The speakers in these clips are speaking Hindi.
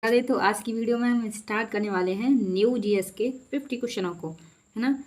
अरे तो आज की वीडियो में हम स्टार्ट करने वाले हैं न्यू जीएस के 50 क्वेश्चनों को, है ना।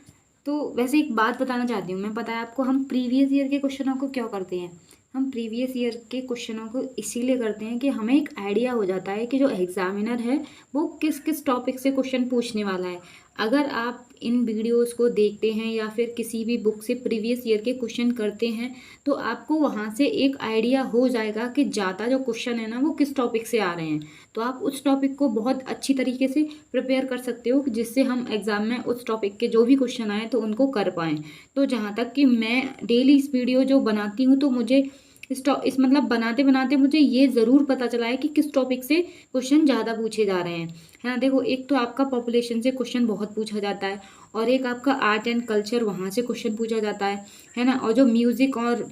तो वैसे एक बात बताना चाहती हूँ मैं, पता है आपको, हम प्रीवियस ईयर के क्वेश्चनों को क्यों करते हैं। हम प्रीवियस ईयर के क्वेश्चनों को इसीलिए करते हैं कि हमें एक आइडिया हो जाता है कि जो एग्जामिनर है वो किस किस टॉपिक से क्वेश्चन पूछने वाला है। अगर आप इन वीडियोस को देखते हैं या फिर किसी भी बुक से प्रीवियस ईयर के क्वेश्चन करते हैं तो आपको वहाँ से एक आइडिया हो जाएगा कि ज़्यादा जो क्वेश्चन है ना वो किस टॉपिक से आ रहे हैं। तो आप उस टॉपिक को बहुत अच्छी तरीके से प्रिपेयर कर सकते हो जिससे हम एग्ज़ाम में उस टॉपिक के जो भी क्वेश्चन आए तो उनको कर पाएँ। तो जहाँ तक कि मैं डेली इस वीडियो जो बनाती हूँ तो मुझे इस मतलब बनाते बनाते मुझे ये ज़रूर पता चला है कि किस टॉपिक से क्वेश्चन ज़्यादा पूछे जा रहे हैं, है ना। देखो, एक तो आपका पॉपुलेशन से क्वेश्चन बहुत पूछा जाता है और एक आपका आर्ट एंड कल्चर, वहाँ से क्वेश्चन पूछा जाता है ना। और जो म्यूज़िक और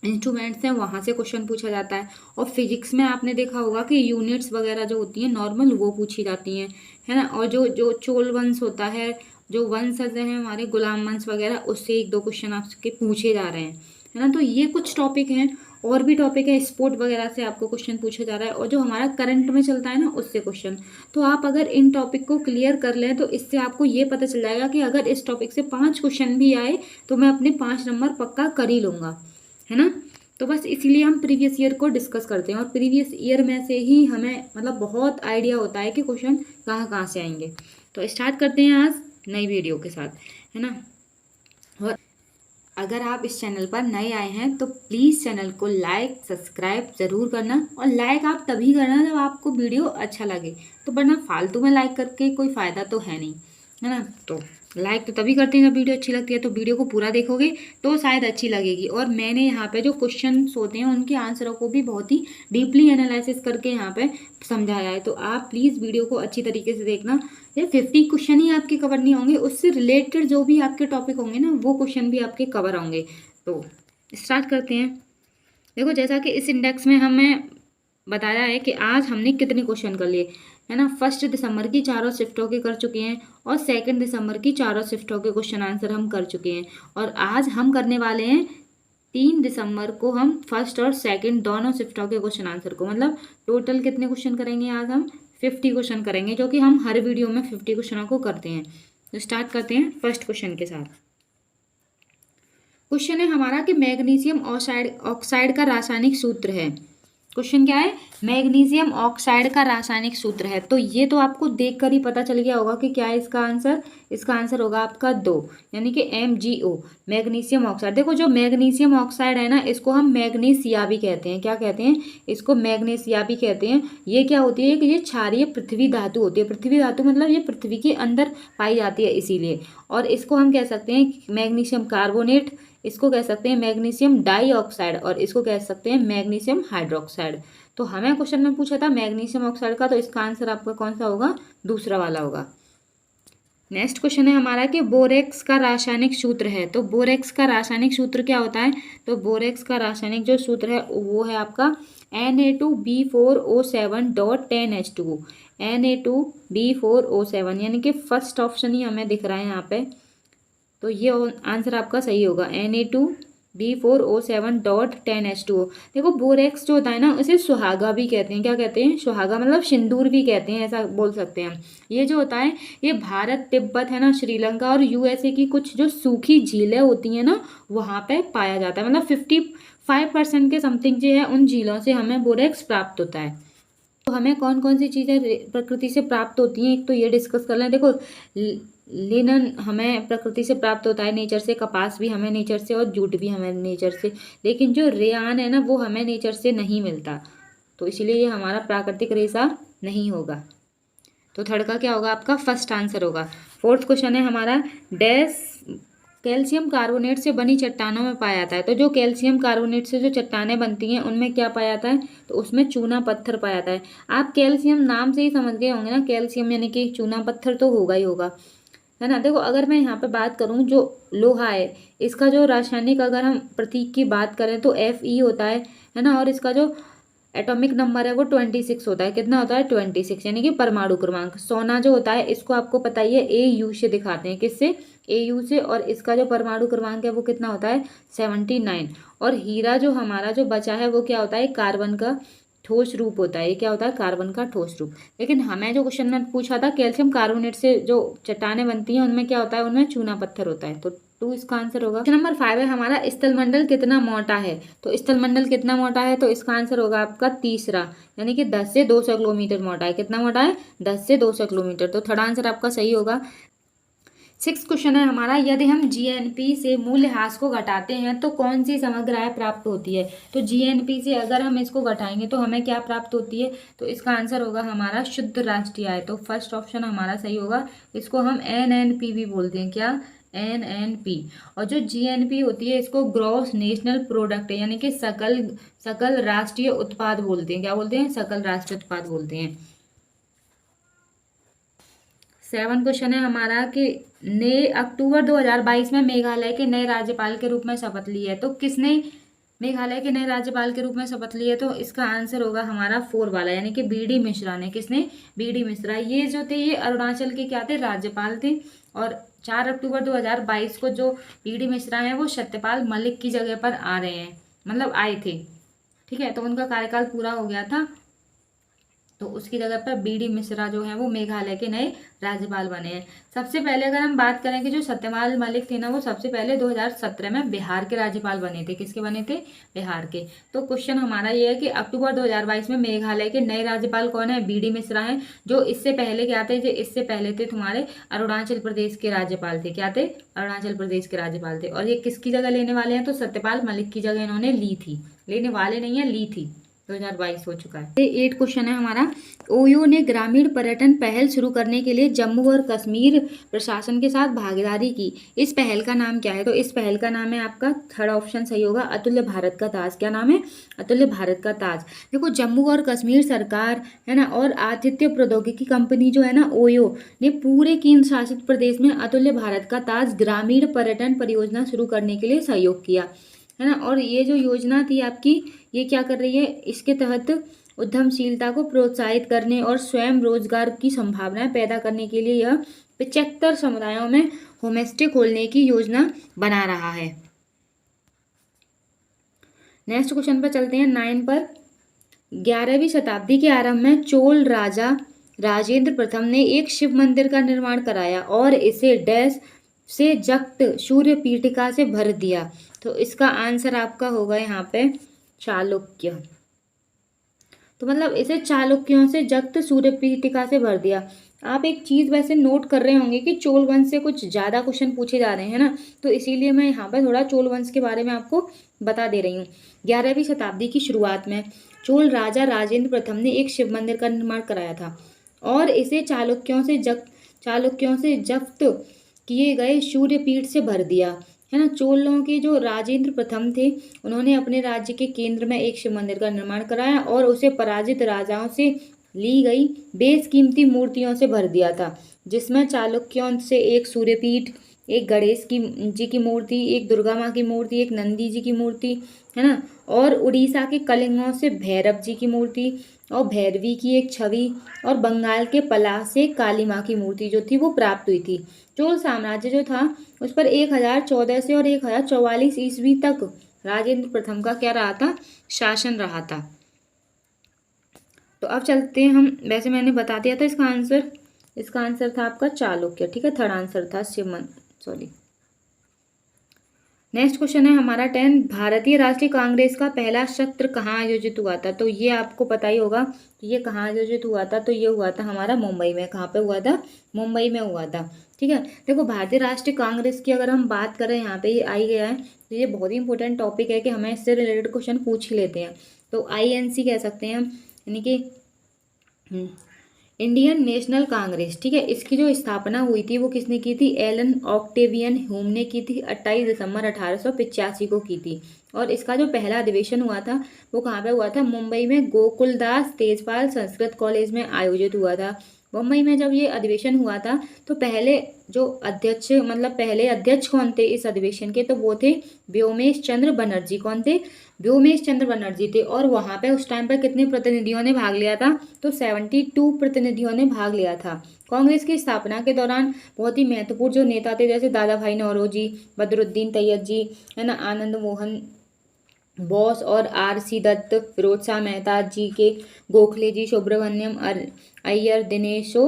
इंस्ट्रूमेंट्स हैं वहाँ से क्वेश्चन पूछा जाता है। और फिजिक्स में आपने देखा होगा कि यूनिट्स वगैरह जो होती हैं नॉर्मल वो पूछी जाती हैं, है ना। और जो जो चोल वंश होता है, जो वंशज हैं हमारे गुलाम वंश वगैरह, उससे एक दो क्वेश्चन आपके पूछे जा रहे हैं, है ना। तो ये कुछ टॉपिक हैं, और भी टॉपिक है, स्पोर्ट वगैरह से आपको क्वेश्चन पूछा जा रहा है और जो हमारा करंट में चलता है ना उससे क्वेश्चन। तो आप अगर इन टॉपिक को क्लियर कर लें तो इससे आपको ये पता चल जाएगा कि अगर इस टॉपिक से 5 क्वेश्चन भी आए तो मैं अपने 5 नंबर पक्का कर ही लूँगा, है ना। तो बस इसलिए हम प्रीवियस ईयर को डिस्कस करते हैं और प्रीवियस ईयर में से ही हमें मतलब बहुत आइडिया होता है कि क्वेश्चन कहाँ कहाँ से आएंगे। तो स्टार्ट करते हैं आज नई वीडियो के साथ, है ना। और अगर आप इस चैनल पर नए आए हैं तो प्लीज़ चैनल को लाइक सब्सक्राइब ज़रूर करना। और लाइक आप तभी करना जब आपको वीडियो अच्छा लगे, तो वरना फालतू में लाइक करके कोई फ़ायदा तो है नहीं, है ना। तो लाइक तो तभी करते हैं जब वीडियो अच्छी लगती है, तो वीडियो को पूरा देखोगे तो शायद अच्छी लगेगी। और मैंने यहाँ पे जो क्वेश्चन होते हैं उनके आंसरों को भी बहुत ही डीपली एनालिसिस करके यहाँ पे समझाया है। तो आप प्लीज़ वीडियो को अच्छी तरीके से देखना। ये 50 क्वेश्चन ही आपके कवर नहीं होंगे, उससे रिलेटेड जो भी आपके टॉपिक होंगे ना वो क्वेश्चन भी आपके कवर होंगे। तो स्टार्ट करते हैं। देखो, जैसा कि इस इंडेक्स में हमें बताया है कि आज हमने कितने क्वेश्चन कर लिए, है ना। 1 दिसंबर की चारों शिफ्टों के कर चुके हैं और 2 दिसंबर की चारों शिफ्टों के क्वेश्चन आंसर हम कर चुके हैं। और आज हम करने वाले हैं 3 दिसंबर को हम 1 और 2 दोनों शिफ्टों के क्वेश्चन आंसर को, मतलब टोटल कितने क्वेश्चन करेंगे आज हम 50 क्वेश्चन करेंगे, जो कि हम हर वीडियो में 50 क्वेश्चनों को करते हैं। तो स्टार्ट करते हैं फर्स्ट क्वेश्चन के साथ। क्वेश्चन है हमारा कि मैग्नीशियम ऑक्साइड का रासायनिक सूत्र है। क्वेश्चन क्या है? मैग्नीशियम ऑक्साइड का रासायनिक सूत्र है। तो ये तो आपको देखकर ही पता चल गया होगा कि क्या है इसका आंसर। इसका आंसर होगा आपका 2, यानी कि MgO, मैग्नीशियम ऑक्साइड। देखो, जो मैग्नीशियम ऑक्साइड है ना इसको हम मैग्नीशिया भी कहते हैं। क्या कहते हैं इसको? मैग्नीशिया भी कहते हैं। ये क्या होती है कि ये क्षारीय पृथ्वी धातु होती है। पृथ्वी धातु मतलब ये पृथ्वी के अंदर पाई जाती है इसीलिए। और इसको हम कह सकते हैं मैग्नीशियम कार्बोनेट, इसको कह सकते हैं मैग्नीशियम डाइऑक्साइड और इसको कह सकते हैं मैग्नीशियम हाइड्रोक्साइड। तो हमें क्वेश्चन में पूछा था मैग्नीशियम ऑक्साइड का, तो इसका आंसर आपका कौन सा होगा? दूसरा वाला होगा। नेक्स्ट क्वेश्चन है हमारा कि बोरेक्स का रासायनिक सूत्र है। तो बोरेक्स का रासायनिक सूत्र क्या होता है? तो बोरेक्स का रासायनिक जो सूत्र है वो है आपका Na2B4O7.10H2O। Na2B4O7, यानी कि फर्स्ट ऑप्शन ही हमें दिख रहा है यहाँ पे, तो ये आंसर आपका सही होगा Na2B4O7.10H2O। देखो, बोरेक्स जो होता है ना उसे सुहागा भी कहते हैं। क्या कहते हैं? सुहागा, मतलब सिंदूर भी कहते हैं, ऐसा बोल सकते हैं। ये जो होता है ये भारत, तिब्बत, है ना, श्रीलंका और USA की कुछ जो सूखी झीलें होती हैं ना वहाँ पे पाया जाता है। मतलब 55% के समथिंग जो है उन झीलों से हमें बोरेक्स प्राप्त होता है। तो हमें कौन कौन सी चीज़ें प्रकृति से प्राप्त होती हैं एक तो ये डिस्कस कर लें। देखो, लिनन हमें प्रकृति से प्राप्त होता है, नेचर से। कपास भी हमें नेचर से और जूट भी हमें नेचर से। लेकिन जो रेयान है ना वो हमें नेचर से नहीं मिलता, तो इसीलिए ये हमारा प्राकृतिक रेशा नहीं होगा। तो थर्ड का क्या होगा? आपका फर्स्ट आंसर होगा। फोर्थ क्वेश्चन है हमारा, डैश कैल्शियम कार्बोनेट से बनी चट्टानों में पाया जाता है। तो जो कैल्शियम कार्बोनेट से जो चट्टानें बनती हैं उनमें क्या पाया जाता है? तो उसमें चूना पत्थर पाया जाता है। आप कैल्शियम नाम से ही समझ गए होंगे ना, कैल्शियम यानी कि चूना पत्थर तो होगा ही होगा, है ना। देखो, अगर मैं यहाँ पे बात करूँ, जो लोहा है इसका जो रासायनिक अगर हम प्रतीक की बात करें तो Fe होता है ना। और इसका जो एटॉमिक नंबर है वो 26 होता है। कितना होता है? 26, यानी कि परमाणु क्रमांक। सोना जो होता है इसको आपको पता ही है Au से दिखाते हैं। किससे? Au से। और इसका जो परमाणु क्रमांक है वो कितना होता है? 79। और हीरा जो हमारा जो बचा है वो क्या होता है? कार्बन का ठोस रूप होता है। ये क्या होता है? कार्बन का ठोस रूप। लेकिन हमें जो क्वेश्चन में पूछा था, कैल्शियम कार्बोनेट से जो चट्टानें बनती हैं उनमें क्या होता है? उनमें चूना पत्थर होता है। तो 2 इसका आंसर होगा। क्वेश्चन नंबर 5 है हमारा, स्थलमंडल कितना मोटा है? तो स्थलमंडल कितना मोटा है? तो इसका आंसर होगा आपका तीसरा, यानी कि 10 से 200 किलोमीटर मोटा है। कितना मोटा है? 10 से 200 किलोमीटर। तो थर्ड आंसर आपका सही होगा। 6 क्वेश्चन है हमारा, यदि हम जीएनपी से मूल्यह्रास को घटाते हैं तो कौन सी समग्र आय प्राप्त होती है? तो जीएनपी से अगर हम इसको घटाएंगे तो हमें क्या प्राप्त होती है? तो इसका आंसर होगा हमारा शुद्ध राष्ट्रीय आय। तो फर्स्ट ऑप्शन हमारा सही होगा। इसको हम एनएनपी भी बोलते हैं। क्या? एनएनपी। और जो जीएनपी होती है इसको ग्रॉस नेशनल प्रोडक्ट है, यानी कि सकल राष्ट्रीय उत्पाद बोलते हैं। क्या बोलते हैं? सकल राष्ट्रीय उत्पाद बोलते हैं। 7 क्वेश्चन है हमारा कि ने अक्टूबर 2022 में मेघालय के नए राज्यपाल के रूप में शपथ ली है। तो किसने मेघालय के नए राज्यपाल के रूप में शपथ ली है? तो इसका आंसर होगा हमारा 4 वाला, यानी कि बीडी मिश्रा ने। किसने? बीडी मिश्रा। ये जो थे ये अरुणाचल के क्या थे? राज्यपाल थे। और 4 अक्टूबर 2022 को जो बीडी मिश्रा हैं वो सत्यपाल मलिक की जगह पर आ रहे हैं, मतलब आए थे। ठीक है, तो उनका कार्यकाल पूरा हो गया था, तो उसकी जगह पर बीडी मिश्रा जो है वो मेघालय के नए राज्यपाल बने हैं। सबसे पहले अगर हम बात करें कि जो सत्यपाल मलिक थे ना, वो सबसे पहले 2017 में बिहार के राज्यपाल बने थे। किसके बने थे? बिहार के। तो क्वेश्चन हमारा ये है कि अक्टूबर 2022 में मेघालय के नए राज्यपाल कौन है? बीडी मिश्रा हैं। जो इससे पहले क्या थे? जो इससे पहले थे तुम्हारे अरुणाचल प्रदेश के राज्यपाल थे। क्या थे? अरुणाचल प्रदेश के राज्यपाल थे। और ये किसकी जगह लेने वाले हैं? तो सत्यपाल मलिक की जगह इन्होंने ली थी। लेने वाले नहीं है, ली थी। 2022 हो चुका है। 8 क्वेश्चन है हमारा, ओयो ने ग्रामीण पर्यटन पहल शुरू करने के लिए जम्मू और कश्मीर प्रशासन के साथ भागीदारी की। इस पहल का नाम क्या है? तो इस पहल का नाम है आपका, थर्ड ऑप्शन सही होगा, अतुल्य भारत का ताज। क्या नाम है? अतुल्य भारत का ताज। देखो, जम्मू और कश्मीर सरकार है ना, और आतिथ्य प्रौद्योगिकी कंपनी जो है ना ओयो ने पूरे केंद्र शासित प्रदेश में अतुल्य भारत का ताज ग्रामीण पर्यटन परियोजना शुरू करने के लिए सहयोग किया, है ना। और ये जो योजना थी आपकी, ये क्या कर रही है? इसके तहत उद्यमशीलता को प्रोत्साहित करने और स्वयं रोजगार की संभावनाएं पैदा करने के लिए यह 75 समुदायों में होमस्टे खोलने की योजना बना रहा है। नेक्स्ट क्वेश्चन पर चलते हैं, 9 पर। 11वीं शताब्दी के आरंभ में चोल राजा राजेंद्र प्रथम ने एक शिव मंदिर का निर्माण कराया और इसे डैश से जक्त सूर्य पीठिका से भर दिया। तो इसका आंसर आपका होगा यहाँ पे चालुक्य। तो मतलब इसे चालुक्यों से जक्त सूर्य पीठिका से भर दिया। आप एक चीज वैसे नोट कर रहे होंगे कि चोल वंश से कुछ ज्यादा क्वेश्चन पूछे जा रहे हैं ना, तो इसीलिए मैं यहाँ पे थोड़ा चोल वंश के बारे में आपको बता दे रही हूँ। 11वीं शताब्दी की शुरुआत में चोल राजा राजेंद्र प्रथम ने एक शिव मंदिर का निर्माण कराया था और इसे चालुक्यों से जब्त किए गए सूर्यपीठ से भर दिया, है ना। चोलों के जो राजेंद्र प्रथम थे, उन्होंने अपने राज्य के केंद्र में एक शिव मंदिर का निर्माण कराया और उसे पराजित राजाओं से ली गई बेशकीमती मूर्तियों से भर दिया था, जिसमें चालुक्यों से एक सूर्यपीठ, एक गणेश जी की मूर्ति, एक दुर्गा माँ की मूर्ति, एक नंदी जी की मूर्ति, है ना, और उड़ीसा के कलिंगों से भैरव जी की मूर्ति और भैरवी की एक छवि और बंगाल के पलाश से काली माँ की मूर्ति जो थी वो प्राप्त हुई थी। चोल साम्राज्य जो था उस पर 1014 से और 1044 ईस्वी तक राजेंद्र प्रथम का क्या रहा था? शासन रहा था। तो अब चलते हैं हम, वैसे मैंने बता दिया था इसका आंसर था आपका चालुक्य। ठीक है, थर्ड आंसर था नेक्स्ट क्वेश्चन है हमारा 10, भारतीय राष्ट्रीय कांग्रेस का पहला सत्र कहाँ आयोजित हुआ था? तो ये आपको पता ही होगा कि ये कहाँ आयोजित हुआ था। तो ये हुआ था हमारा मुंबई में। कहाँ पे हुआ था? मुंबई में हुआ था। ठीक है, देखो भारतीय राष्ट्रीय कांग्रेस की अगर हम बात करें, यहाँ पे ये आई गया है, तो ये बहुत ही इंपॉर्टेंट टॉपिक है कि हमें इससे रिलेटेड क्वेश्चन पूछ ही लेते हैं। तो INC कह सकते हैं हम, यानी कि इंडियन नेशनल कांग्रेस। ठीक है, इसकी जो स्थापना हुई थी वो किसने की थी? एलन ऑक्टेवियन ह्यूम ने की थी। 28 दिसंबर 1885 को की थी। और इसका जो पहला अधिवेशन हुआ था वो कहाँ पे हुआ था? मुंबई में गोकुलदास तेजपाल संस्कृत कॉलेज में आयोजित हुआ था। मुंबई में जब ये अधिवेशन हुआ था तो पहले अध्यक्ष कौन थे इस अधिवेशन के? तो वो थे व्योमेश चंद्र बनर्जी। कौन थे? व्योमेश चंद्र बनर्जी थे। और वहाँ पे उस टाइम पर कितने प्रतिनिधियों ने भाग लिया था? तो 72 प्रतिनिधियों ने भाग लिया था। कांग्रेस की स्थापना के दौरान बहुत ही महत्वपूर्ण जो नेता थे, जैसे दादा भाई नौरोजी, बदरुद्दीन तैयब जी, है ना, आनंद मोहन बोस और R.C. दत्त, फिरोज शाह मेहता, G.K. गोखले जी, सुब्रमण्यम अय्यर, दिनेशो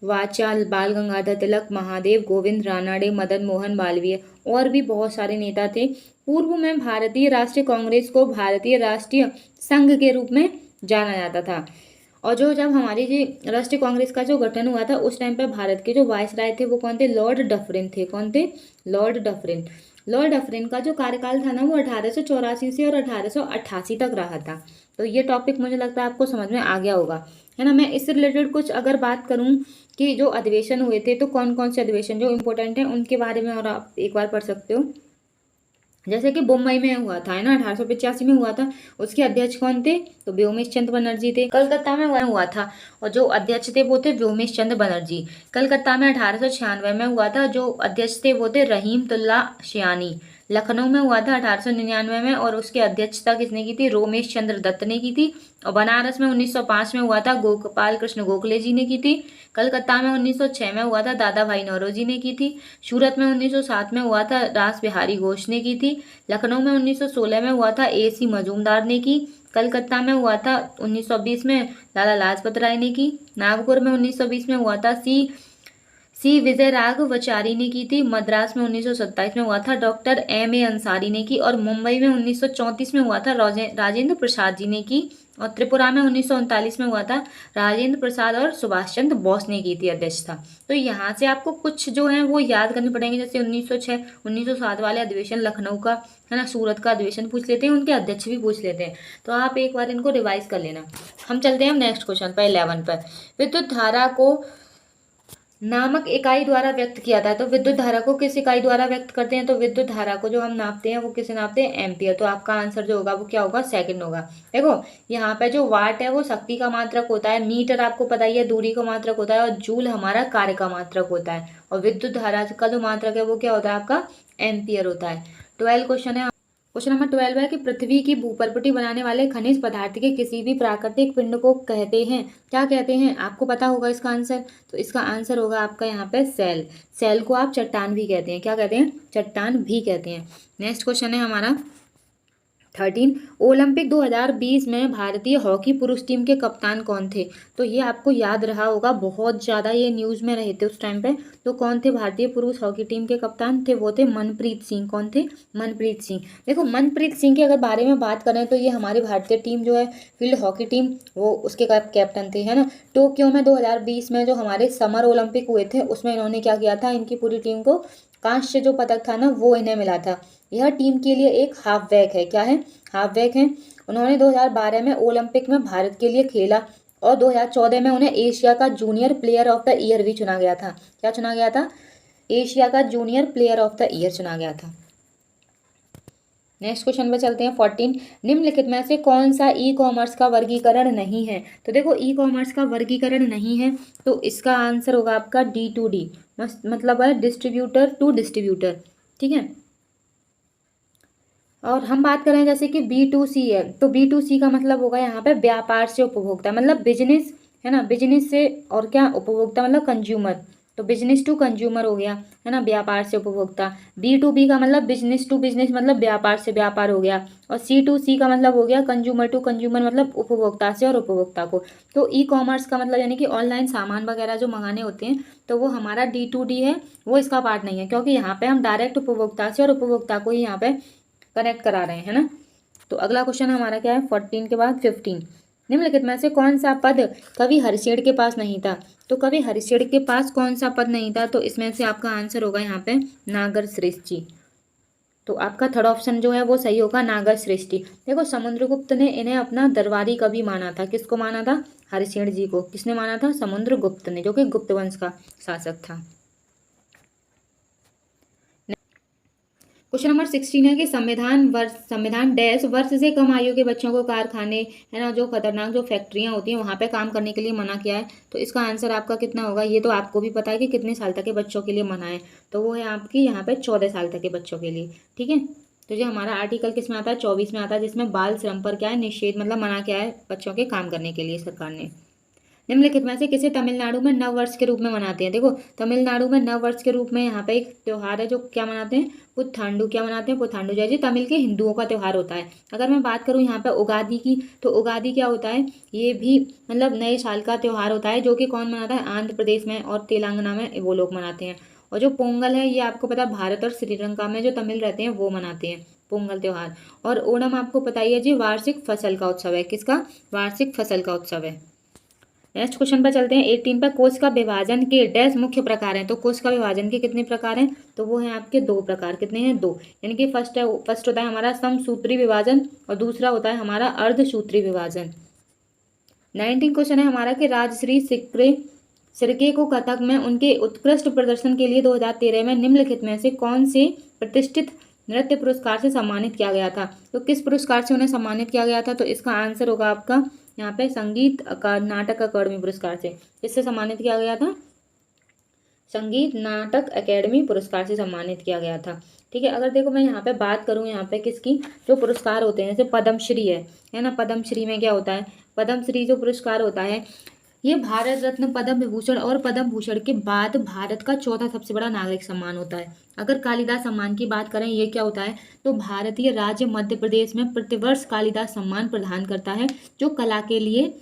वाचाल, बाल गंगाधर तिलक, महादेव गोविंद रानाडे, मदन मोहन मालवीय और भी बहुत सारे नेता थे। पूर्व में भारतीय राष्ट्रीय कांग्रेस को भारतीय राष्ट्रीय संघ के रूप में जाना जाता था। और जो जब हमारी जो राष्ट्रीय कांग्रेस का जो गठन हुआ था उस टाइम पे भारत के जो वायसराय थे वो कौन थे? लॉर्ड डफरिन थे। कौन थे? Lord Dufferin. लॉर्ड डफरिन का जो कार्यकाल था ना वो 1884 से और 1888 तक रहा था। तो ये टॉपिक मुझे लगता है आपको समझ में आ गया होगा, है ना। मैं इससे रिलेटेड कुछ अगर बात करूं कि जो अधिवेशन हुए थे तो कौन कौन से अधिवेशन जो इम्पोर्टेंट हैं उनके बारे में और आप एक बार पढ़ सकते हो। जैसे कि मुंबई में हुआ था, है ना, 1885 में हुआ था। उसके अध्यक्ष कौन थे? तो व्योमेश चंद्र बनर्जी थे। कलकत्ता में हुआ था और जो अध्यक्ष थे वो थे व्योमेश चंद्र बनर्जी। कलकत्ता में 1896 में हुआ था, जो अध्यक्ष थे वो थे रहीमतुल्ला शियानी। लखनऊ में हुआ था 1899 में और उसकी अध्यक्षता किसने की थी? रोमेश चंद्र दत्त ने की थी। और बनारस में 1905 में हुआ था, गोपाल कृष्ण गोखले जी ने की थी। कलकत्ता में 1906 में हुआ था, दादा भाई नौरोजी ने की थी। सूरत में 1907 में हुआ था, रास बिहारी घोष ने की थी। लखनऊ में 1916 में हुआ था, A.C. मजूमदार ने की। कलकत्ता में हुआ था 1920 में लाला लाजपत राय ने की। नागपुर में 1920 में हुआ था, सी विजय राघवाचारी ने की थी। मद्रास में 1927 में हुआ था, डॉक्टर M.A. अंसारी ने की। और मुंबई में 1934 में हुआ था, राजेंद्र प्रसाद जी ने की। और त्रिपुरा में 1939 में हुआ था, राजेंद्र प्रसाद और सुभाष चंद्र बोस ने की थी अध्यक्षता। तो यहाँ से आपको कुछ जो है वो याद करने पड़ेंगे, जैसे 1906 1907 वाले अधिवेशन लखनऊ का, है ना, सूरत का अधिवेशन पूछ लेते हैं, उनके अध्यक्ष भी पूछ लेते हैं। तो आप एक बार इनको रिवाइज कर लेना। हम चलते हैं नेक्स्ट क्वेश्चन पर 11 पर। विद्युत धारा को नामक इकाई द्वारा व्यक्त किया था। तो विद्युत धारा को किस इकाई द्वारा व्यक्त करते हैं? तो विद्युत धारा को जो हम नापते हैं वो किसे नापते हैं? एम्पियर। तो आपका आंसर जो होगा वो क्या होगा? सेकंड होगा। देखो यहाँ पे जो वाट है वो शक्ति का मात्रक होता है, मीटर आपको पता ही है दूरी का मात्रक होता है, और जूल हमारा कार्य का मात्रक होता है। और विद्युत धारा का जो मात्रक है वो क्या होता है? आपका एम्पियर होता है। 12 क्वेश्चन है। क्वेश्चन नंबर 12 है कि पृथ्वी की भूपर्पटी बनाने वाले खनिज पदार्थ के किसी भी प्राकृतिक पिंड को कहते हैं, क्या कहते हैं? आपको पता होगा इसका आंसर। तो इसका आंसर होगा आपका यहाँ पे सेल। सेल को आप चट्टान भी कहते हैं। क्या कहते हैं? चट्टान भी कहते हैं। नेक्स्ट क्वेश्चन है हमारा 13। ओलंपिक 2020 में भारतीय हॉकी पुरुष टीम के कप्तान कौन थे? तो ये आपको याद रहा होगा, बहुत ज़्यादा ये न्यूज़ में रहे थे उस टाइम पे। तो कौन थे भारतीय पुरुष हॉकी टीम के कप्तान? थे वो थे मनप्रीत सिंह। कौन थे? मनप्रीत सिंह। देखो मनप्रीत सिंह के अगर बारे में बात करें तो ये हमारी भारतीय टीम जो है फील्ड हॉकी टीम, वो उसके कैप्टन थे, है ना। टोक्यो में 2020 में जो हमारे समर ओलंपिक हुए थे उसमें इन्होंने क्या किया था? इनकी पूरी टीम को कांस्य जो पदक था ना वो इन्हें मिला था। यह टीम के लिए एक हाफ बैक है। क्या है? हाफ बैक है। उन्होंने 2012 में ओलंपिक में भारत के लिए खेला और 2014 में उन्हें एशिया का junior player of the year भी चुना गया था। क्या चुना गया था? एशिया का junior player of the year चुना गया था। नेक्स्ट क्वेश्चन पे चलते हैं 14। निम्नलिखित में से कौन सा ई कॉमर्स का वर्गीकरण नहीं है? तो देखो ई कॉमर्स का वर्गीकरण नहीं है तो इसका आंसर होगा आपका D2D, मतलब है डिस्ट्रीब्यूटर टू डिस्ट्रीब्यूटर। ठीक है। और हम बात करें जैसे कि B2C है, तो B2C का मतलब होगा यहाँ पे व्यापार से उपभोक्ता, मतलब बिजनेस, है ना, बिजनेस से और क्या उपभोक्ता मतलब कंज्यूमर। तो बिजनेस टू कंज्यूमर हो गया, है ना, व्यापार से उपभोक्ता। B2B का मतलब बिजनेस टू बिजनेस, मतलब व्यापार से व्यापार हो गया। और C2C का मतलब हो गया कंज्यूमर टू कंज्यूमर, मतलब उपभोक्ता से और उपभोक्ता को। तो ई कॉमर्स का मतलब यानी कि ऑनलाइन सामान वगैरह जो मंगाने होते हैं तो वो हमारा D2D है, वो इसका पार्ट नहीं है, क्योंकि यहाँ पे हम डायरेक्ट उपभोक्ता से और उपभोक्ता को ही यहाँ पे कनेक्ट करा रहे हैं, है ना। तो अगला क्वेश्चन हमारा क्या है 14 के बाद 15। निम्नलिखित में से कौन सा पद कवि हरिशेर के पास नहीं था? तो कवि हरिशेर के पास कौन सा पद नहीं था? तो इसमें से आपका आंसर होगा यहाँ पे नागर श्रेष्ठी। तो आपका थर्ड ऑप्शन जो है वो सही होगा, नागर श्रेष्ठी। देखो समुद्रगुप्त ने इन्हें अपना दरबारी कवि माना था। किसको माना था? हरिशेर जी को। किसने माना था? समुद्रगुप्त ने, जो कि गुप्त वंश का शासक था। क्वेश्चन नंबर 16 है कि संविधान डैश वर्ष से कम आयु के बच्चों को कारखाने, है ना, जो खतरनाक जो फैक्ट्रियां होती हैं वहां पे काम करने के लिए मना किया है। तो इसका आंसर आपका कितना होगा? ये तो आपको भी पता है कि कितने साल तक के बच्चों के लिए मना है। तो वो है आपकी यहाँ पे 14 साल तक के बच्चों के लिए। ठीक है। तो जो हमारा आर्टिकल किस में आता है? 24 में आता है, जिसमें बाल श्रम पर क्या है? निषेध, मतलब मना किया है बच्चों के काम करने के लिए सरकार ने। निम्नलिखित में से किसे तमिलनाडु में नव वर्ष के रूप में मनाते हैं। देखो तमिलनाडु में नव वर्ष के रूप में यहाँ पे एक त्यौहार है जो क्या मनाते हैं, पुथांडु। क्या मनाते हैं, पुथांडु। जैसे तमिल के हिंदुओं का त्यौहार होता है। अगर मैं बात करूँ यहाँ पे उगादि की, तो उगादि क्या होता है, ये भी मतलब नए साल का त्यौहार होता है जो कि कौन मनाता है, आंध्र प्रदेश में और तेलंगाना में वो लोग मनाते हैं। और जो पोंगल है ये आपको पता है भारत और श्रीलंका में जो तमिल रहते हैं वो मनाते हैं पोंगल त्यौहार। और ओणम आपको पता ही है जी, वार्षिक फसल का उत्सव है। किसका, वार्षिक फसल का उत्सव है। नेक्स्ट क्वेश्चन पर चलते हैं 18 पर। कोश का विभाजन के डैश मुख्य प्रकार हैं। तो कोश का विभाजन के कितने प्रकार हैं, तो वो हैं आपके 2 प्रकार। कितने हैं, 2। यानी कि फर्स्ट होता है हमारा समसूत्री विभाजन और दूसरा होता है हमारा अर्धसूत्री विभाजन। 19 क्वेश्चन है हमारा कि राजश्री सिरके को कथक में उनके उत्कृष्ट प्रदर्शन के लिए 2013 में निम्नलिखित में से कौन से प्रतिष्ठित नृत्य पुरस्कार से सम्मानित किया गया था। तो किस पुरस्कार से उन्हें सम्मानित किया गया था, तो इसका आंसर होगा आपका यहाँ पे संगीत नाटक अकादमी पुरस्कार से। किससे सम्मानित किया गया था, संगीत नाटक अकेडमी पुरस्कार से सम्मानित किया गया था। ठीक है। अगर देखो मैं यहाँ पे बात करूँ यहाँ पे किसकी, जो पुरस्कार होते हैं जैसे पद्मश्री है ना। पद्मश्री में क्या होता है, पद्मश्री जो पुरस्कार होता है ये भारत रत्न, पद्म विभूषण और पद्म भूषण के बाद भारत का चौथा सबसे बड़ा नागरिक सम्मान होता है। अगर कालिदास सम्मान की बात करें, ये क्या होता है, तो भारतीय राज्य मध्य प्रदेश में प्रतिवर्ष कालिदास सम्मान प्रदान करता है जो कला के लिए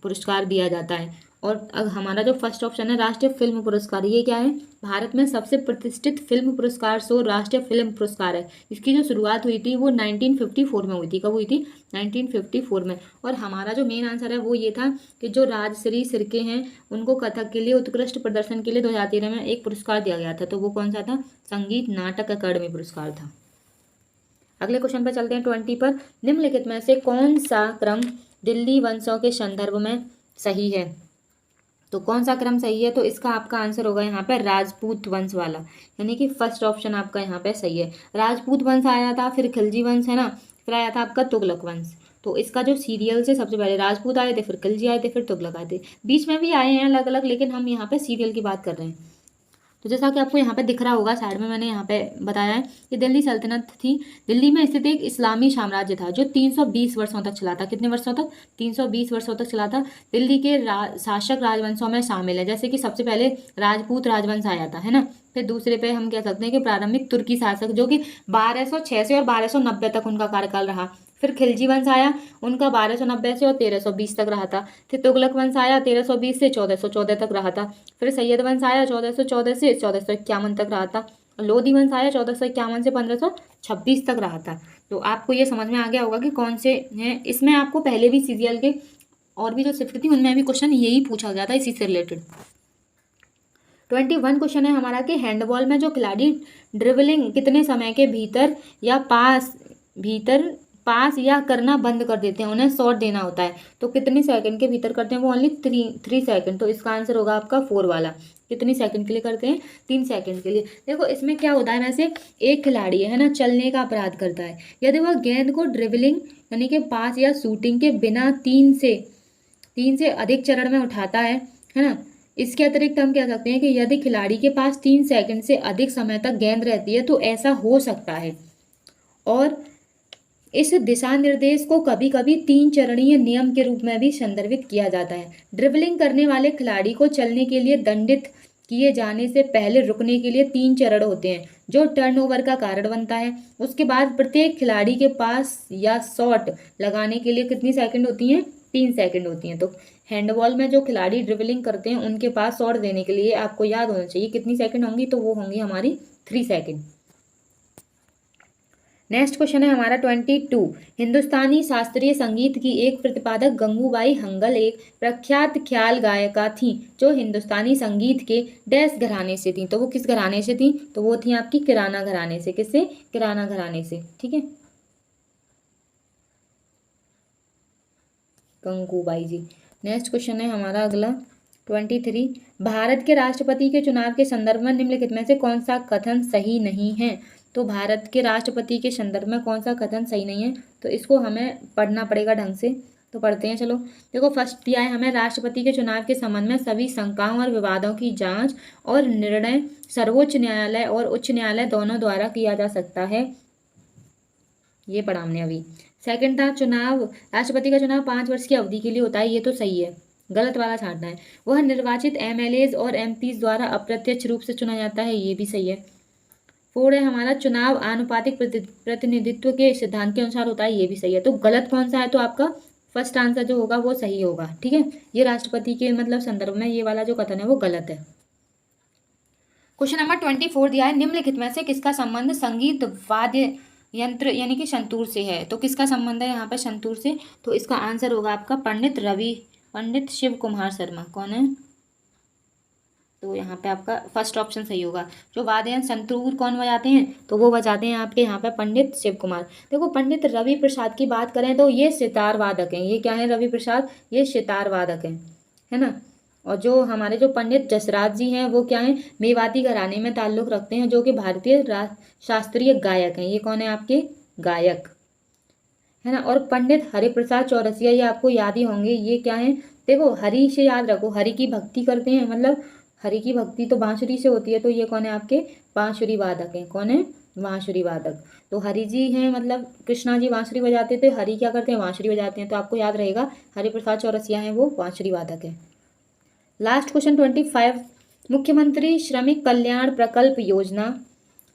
पुरस्कार दिया जाता है। और अब हमारा जो फर्स्ट ऑप्शन है राष्ट्रीय फिल्म पुरस्कार, ये क्या है, भारत में सबसे प्रतिष्ठित फिल्म पुरस्कार सो राष्ट्रीय फिल्म पुरस्कार है। इसकी जो शुरुआत हुई थी वो 1954 में हुई थी। कब हुई थी, 1954 में। और हमारा जो मेन आंसर है वो ये था कि जो राजश्री सिरके हैं उनको कथक के लिए उत्कृष्ट प्रदर्शन के लिए 2013 में एक पुरस्कार दिया गया था। तो वो कौन सा था, संगीत नाटक अकादमी पुरस्कार था। अगले क्वेश्चन पर चलते हैं 20 पर। निम्नलिखित में से कौन सा क्रम दिल्ली वंशों के संदर्भ में सही है। तो कौन सा क्रम सही है, तो इसका आपका आंसर होगा यहाँ पे राजपूत वंश वाला, यानी कि फर्स्ट ऑप्शन आपका यहाँ पे सही है। राजपूत वंश आया था, फिर खिलजी वंश है ना, फिर आया था आपका तुगलक वंश। तो इसका जो सीरियल से सबसे पहले राजपूत आए थे, फिर खिलजी आए थे, फिर तुगलक आए थे। बीच में भी आए हैं अलग अलग, लेकिन हम यहाँ पे सीरियल की बात कर रहे हैं। तो जैसा कि आपको यहाँ पे दिख रहा होगा साइड में, मैंने यहाँ पे बताया है कि दिल्ली सल्तनत थी। दिल्ली में स्थित एक इस्लामी साम्राज्य था जो 320 वर्षों तक चला था। कितने वर्षों तक, 320 वर्षों तक चला था। दिल्ली के शासक राजवंशों में शामिल है, जैसे कि सबसे पहले राजपूत राजवंश आया था, है ना। फिर दूसरे पे हम कह सकते हैं कि प्रारंभिक तुर्की शासक, जो कि 1206 से और 1290 तक उनका कार्यकाल रहा। फिर खिलजी वंश आया, उनका 1290 से और 1320 तक रहा था। फिर तुगलक वंश आया, 1320 से 1414 तक रहा था। फिर सैयद वंश आया, 1414 से 1451 तक रहा था। लोधी वंश आया, 1451 से 1526 तक रहा था। तो आपको ये समझ में आ गया होगा कि कौन से हैं। इसमें आपको पहले भी सीरियल के और भी जो शिफ्ट थी उनमें भी क्वेश्चन यही पूछा गया था, इसी से रिलेटेड। 21 क्वेश्चन है हमारा कि हैंडबॉल में जो खिलाड़ी ड्रिबलिंग कितने समय के भीतर या पास या करना बंद कर देते हैं, उन्हें शॉट देना होता है, तो कितने सेकंड के भीतर करते हैं, वो ओनली 3 सेकंड। तो इसका आंसर होगा आपका 4 वाला। कितनी सेकंड के लिए करते हैं, 3 सेकंड के लिए। देखो इसमें क्या होता है, वैसे एक खिलाड़ी है ना, चलने का अपराध करता है। यदि वह गेंद को ड्रिबलिंग यानी कि पास या शूटिंग के बिना 3 से अधिक चरण में उठाता है ना। इसके अतिरिक्त हम कह सकते हैं कि यदि खिलाड़ी के पास 3 सेकंड से अधिक समय तक गेंद रहती है तो ऐसा हो सकता है। और इस दिशा निर्देश को कभी कभी 3 चरणीय नियम के रूप में भी संदर्भित किया जाता है। ड्रिबलिंग करने वाले खिलाड़ी को चलने के लिए दंडित किए जाने से पहले रुकने के लिए 3 चरण होते हैं जो टर्नओवर का कारण बनता है। उसके बाद प्रत्येक खिलाड़ी के पास या शॉट लगाने के लिए कितनी सेकंड होती हैं, 3 सेकंड होती हैं। तो हैंडबॉल में जो खिलाड़ी ड्रिबलिंग करते हैं उनके पास शॉट देने के लिए आपको याद होना चाहिए कितनी सेकंड होंगी, तो वो होंगी हमारी 3 सेकंड। नेक्स्ट क्वेश्चन है हमारा 22। हिंदुस्तानी शास्त्रीय संगीत की एक प्रतिपादक गंगूबाई हंगल एक प्रख्यात ख्याल गायिका थी जो हिंदुस्तानी संगीत के डैश घराने से थी। तो वो किस घराने से थी, तो वो थी आपकी किराना घराने से। किससे, किराना घराने से। ठीक है, गंगूबाई जी। नेक्स्ट क्वेश्चन है हमारा अगला 23। भारत के राष्ट्रपति के चुनाव के संदर्भ में निम्नलिखित में से कौन सा कथन सही नहीं है। तो भारत के राष्ट्रपति के संदर्भ में कौन सा कथन सही नहीं है, तो इसको हमें पढ़ना पड़ेगा ढंग से। तो पढ़ते हैं, चलो। देखो फर्स्ट दिया है हमें, राष्ट्रपति के चुनाव के संबंध में सभी शंकाओं और विवादों की जांच और निर्णय सर्वोच्च न्यायालय और उच्च न्यायालय दोनों द्वारा किया जा सकता है। ये पढ़ा हमने अभी। सेकंड था, चुनाव राष्ट्रपति का चुनाव 5 वर्ष की अवधि के लिए होता है। ये तो सही है, गलत वाला छांटना है। वह निर्वाचित एमएलएज और एमपीज द्वारा अप्रत्यक्ष रूप से चुना जाता है, ये भी सही है। 4 है हमारा, चुनाव आनुपातिक प्रतिनिधित्व के सिद्धांत के अनुसार होता है, ये भी सही है। तो गलत कौन सा है, तो आपका फर्स्ट आंसर जो होगा वो सही होगा, ठीक है। ये राष्ट्रपति के मतलब संदर्भ में ये वाला जो कथन है वो गलत है। क्वेश्चन नंबर 24 दिया है, निम्नलिखित में से किसका संबंध संगीत वाद्य यंत्र यानी कि संतूर से है। तो किसका संबंध है यहाँ पे संतूर से, तो इसका आंसर होगा आपका पंडित शिव कुमार शर्मा। कौन है, तो यहाँ पे आपका फर्स्ट ऑप्शन सही होगा। जो वाद्य यंत्र संतूर कौन बजाते हैं, तो वो बजाते हैं आपके यहाँ पे पंडित शिव कुमार। देखो पंडित रवि प्रसाद की बात करें तो ये सितार वादक हैं। ये क्या है रवि प्रसाद, ये सितार वादक हैं, है ना। और जो हमारे जो पंडित जसराज जी हैं वो क्या हैं, मेवाती घराने में ताल्लुक रखते हैं, जो कि भारतीय शास्त्रीय गायक हैं। ये कौन है आपके गायक, है ना। और पंडित हरिप्रसाद चौरसिया, ये आपको याद ही होंगे, ये क्या है, देखो हरि से याद रखो, हरि की भक्ति करते हैं, मतलब हरि की भक्ति तो बांसुरी से होती है, तो ये कौन है आपके बांसुरी वादक हैं। कौन है, बांसुरी वादक। तो हरि जी हैं, मतलब कृष्णा जी बांसुरी बजाते थे, हरि क्या करते हैं, बांसुरी बजाते हैं। तो आपको याद रहेगा हरिप्रसाद चौरसिया हैं वो बांसुरी वादक है। लास्ट क्वेश्चन 25, मुख्यमंत्री श्रमिक कल्याण प्रकल्प योजना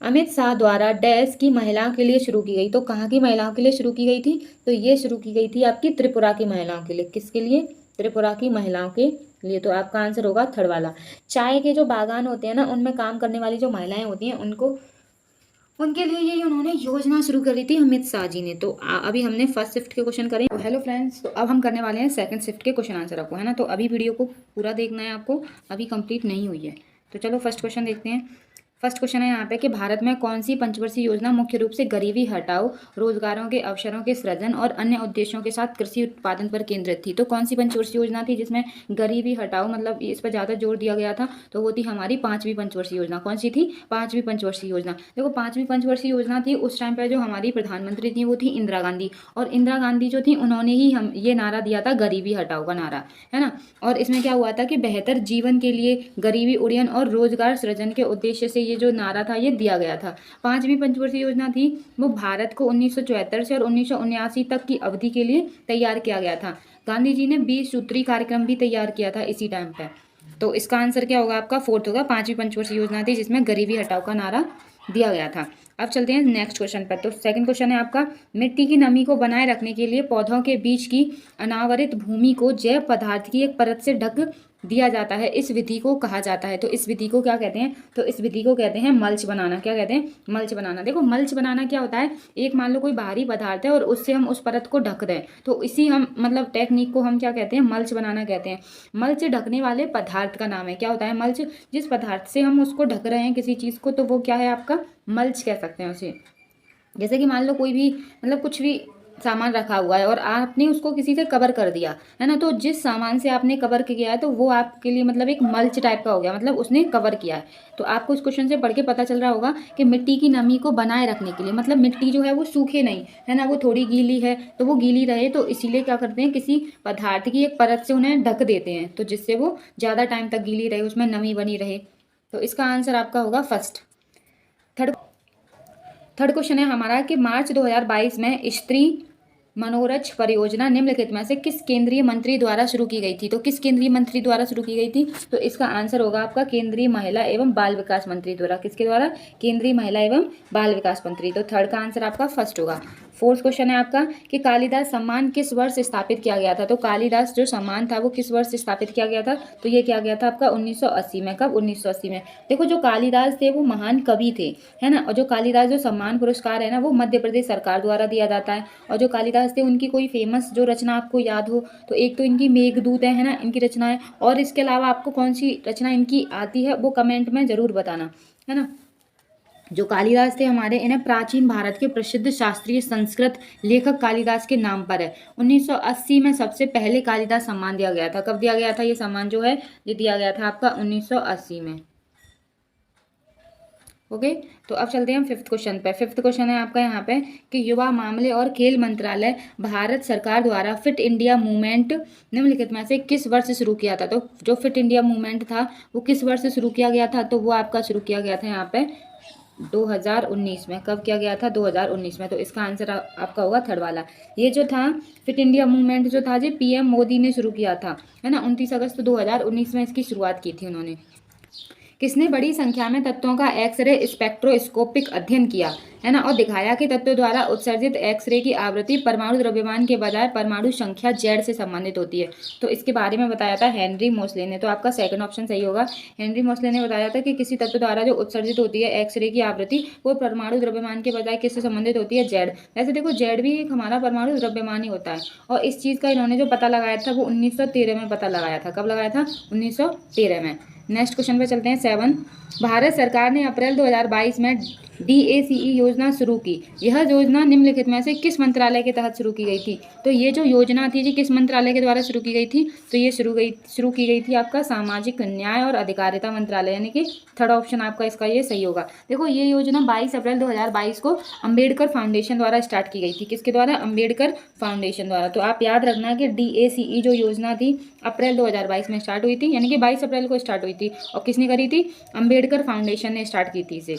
अमित शाह द्वारा डैश की महिलाओं के लिए शुरू की गई। तो कहाँ की महिलाओं के लिए शुरू की गई थी, तो ये शुरू की गई थी आपकी त्रिपुरा की महिलाओं के लिए। किसके लिए, त्रिपुरा की महिलाओं के लिए। तो आपका आंसर होगा थर्ड वाला। चाय के जो बागान होते हैं ना, उनमें काम करने वाली जो महिलाएं होती हैं उनके लिए ये उन्होंने योजना शुरू करी थी अमित शाह जी ने। तो अभी हमने फर्स्ट शिफ्ट के क्वेश्चन करें। तो हेलो फ्रेंड्स, तो अब हम करने वाले हैं सेकंड शिफ्ट के क्वेश्चन आंसर आपको, है ना। तो अभी वीडियो को पूरा देखना है आपको, अभी कंप्लीट नहीं हुई है। तो चलो फर्स्ट क्वेश्चन देखते हैं। फर्स्ट क्वेश्चन है यहाँ पे कि भारत में कौन सी पंचवर्षीय योजना मुख्य रूप से गरीबी हटाओ, रोजगारों के अवसरों के सृजन और अन्य उद्देश्यों के साथ कृषि उत्पादन पर केंद्रित थी। तो कौन सी पंचवर्षीय योजना थी जिसमें गरीबी हटाओ मतलब इस पर ज़्यादा जोर दिया गया था, तो वो थी हमारी 5वीं पंचवर्षीय योजना। कौन सी थी, 5वीं पंचवर्षीय योजना। देखो 5वीं पंचवर्षीय योजना थी, उस टाइम पर जो हमारी प्रधानमंत्री थी वो थी इंदिरा गांधी। और इंदिरा गांधी जो थी उन्होंने ही हम ये नारा दिया था, गरीबी हटाओ का नारा, है ना। और इसमें क्या हुआ था कि बेहतर जीवन के लिए गरीबी उड़यन और रोजगार सृजन के उद्देश्य से ये जो नारा था ये दिया गया था। 5वीं पंचवर्षीय योजना थी वो भारत को 1974 से और 1979 तक की अवधि के लिए तैयार किया गया था। गांधी जी ने 20 सूत्री कार्यक्रम भी तैयार किया था इसी टाइम पे। तो इसका आंसर क्या होगा आपका, फोर्थ होगा। 5वीं पंचवर्षीय योजना थी जिसमें गरीबी हटाओ का नारा दिया गया था। अब चलते हैं नेक्स्ट क्वेश्चन पर। तो सेकंड क्वेश्चन है आपका, मिट्टी की नमी को बनाए रखने के लिए पौधों के बीच की अनावरित भूमि को जैव पदार्थ की एक परत से ढक दिया जाता है, इस विधि को कहा जाता है। तो इस विधि को क्या कहते हैं, तो इस विधि को कहते हैं मल्च बनाना। क्या कहते हैं, मल्च बनाना। देखो मल्च बनाना क्या होता है, एक मान लो कोई बाहरी पदार्थ है और उससे हम उस परत को ढक दें, तो इसी हम मतलब टेक्निक को हम क्या कहते हैं, मल्च बनाना कहते हैं। मल्च ढकने वाले पदार्थ का नाम है। क्या होता है मल्च, जिस पदार्थ से हम उसको ढक रहे हैं किसी चीज़ को, तो वो क्या है आपका मल्च कह सकते हैं उसे। जैसे कि मान लो कोई भी मतलब कुछ भी सामान रखा हुआ है और आपने उसको किसी से कवर कर दिया, है ना। तो जिस सामान से आपने कवर किया है तो वो आपके लिए मतलब एक मल्च टाइप का हो गया, मतलब उसने कवर किया है। तो आपको इस क्वेश्चन से पढ़ के पता चल रहा होगा कि मिट्टी की नमी को बनाए रखने के लिए मतलब मिट्टी जो है वो सूखे नहीं, है ना, वो थोड़ी गीली है तो वो गीली रहे, तो इसीलिए क्या करते हैं, किसी पदार्थ की एक परत से उन्हें ढक देते हैं, तो जिससे वो ज़्यादा टाइम तक गीली रहे, उसमें नमी बनी रहे। तो इसका आंसर आपका होगा फर्स्ट। थर्ड क्वेश्चन है हमारा कि मार्च 2022 में स्त्री मनोरथ परियोजना निम्नलिखित में से किस केंद्रीय मंत्री द्वारा शुरू की गई थी। तो किस केंद्रीय मंत्री द्वारा शुरू की गई थी, तो इसका आंसर होगा आपका केंद्रीय महिला एवं बाल विकास मंत्री द्वारा। किसके द्वारा, केंद्रीय महिला एवं बाल विकास मंत्री। तो थर्ड का आंसर आपका फर्स्ट होगा। फोर्थ क्वेश्चन है आपका कि कालिदास सम्मान किस वर्ष स्थापित किया गया था। तो कालिदास जो सम्मान था वो किस वर्ष स्थापित किया गया था, तो ये किया गया था आपका 1980 में। कब, 1980 में। देखो जो कालिदास थे वो महान कवि थे, है ना। और जो कालिदास जो सम्मान पुरस्कार है ना वो मध्य प्रदेश सरकार द्वारा दिया जाता है। और जो कालिदास थे उनकी कोई फेमस जो रचना आपको याद हो, तो एक तो इनकी मेघदूत है ना, इनकी रचना है। और इसके अलावा आपको कौन सी रचना इनकी आती है वो कमेंट में जरूर बताना, है ना। जो कालिदास थे हमारे, इन्हें प्राचीन भारत के प्रसिद्ध शास्त्रीय संस्कृत लेखक कालिदास के नाम पर है। 1980 में सबसे पहले कालिदास सम्मान दिया गया था। कब दिया गया था ये सम्मान जो है, ये दिया गया था आपका 1980 में। ओके, तो अब चलते हैं हम फिफ्थ क्वेश्चन पे। फिफ्थ क्वेश्चन है आपका यहाँ पे कि युवा मामले और खेल मंत्रालय भारत सरकार द्वारा फिट इंडिया मूवमेंट निम्नलिखित में से किस वर्ष शुरू किया था। तो जो फिट इंडिया मूवमेंट था वो किस वर्ष शुरू किया गया था, तो वो आपका शुरू किया गया था यहाँ पे 2019 में। कब किया गया था? 2019 में। तो इसका आंसर आपका होगा थर्ड वाला। ये जो था फिट इंडिया मूवमेंट जो था जी पीएम मोदी ने शुरू किया था, है ना, 29 अगस्त 2019 में इसकी शुरुआत की थी उन्होंने। किसने बड़ी संख्या में तत्वों का एक्सरे स्पेक्ट्रोस्कोपिक अध्ययन किया, है ना, और दिखाया कि तत्वों द्वारा उत्सर्जित एक्सरे की आवृत्ति परमाणु द्रव्यमान के बजाय परमाणु संख्या जेड से संबंधित होती है। तो इसके बारे में बताया था हेनरी मोसले ने। तो आपका सेकंड ऑप्शन सही होगा। हेनरी मोसले ने बताया था कि किसी तत्व द्वारा जो उत्सर्जित होती है एक्सरे की आवृत्ति वो परमाणु द्रव्यमान के बजाय किससे संबंधित होती है? जेड। वैसे देखो जेड भी एक हमारा परमाणु द्रव्यमान ही होता है, और इस चीज़ का इन्होंने जो पता लगाया था वो 1913 में पता लगाया था। कब लगाया था? 1913 में। नेक्स्ट क्वेश्चन पे चलते हैं 7। भारत सरकार ने अप्रैल 2022 में DACE योजना शुरू की। यह योजना निम्नलिखित में से किस मंत्रालय के तहत शुरू की गई थी? तो ये जो योजना थी जी किस मंत्रालय के द्वारा शुरू की गई थी? तो ये शुरू की गई थी आपका सामाजिक न्याय और अधिकारिता मंत्रालय, यानी कि थर्ड ऑप्शन आपका इसका ये सही होगा। देखो ये योजना 22 अप्रैल 2022 को अम्बेडकर फाउंडेशन द्वारा स्टार्ट की गई थी। किसके द्वारा? अम्बेडकर फाउंडेशन द्वारा। तो आप याद रखना कि DACE जो योजना थी अप्रैल 2022 में स्टार्ट हुई थी, यानी कि 22 अप्रैल को स्टार्ट हुई थी। और किसने करी थी? अम्बेडकर फाउंडेशन ने स्टार्ट की थी इसे।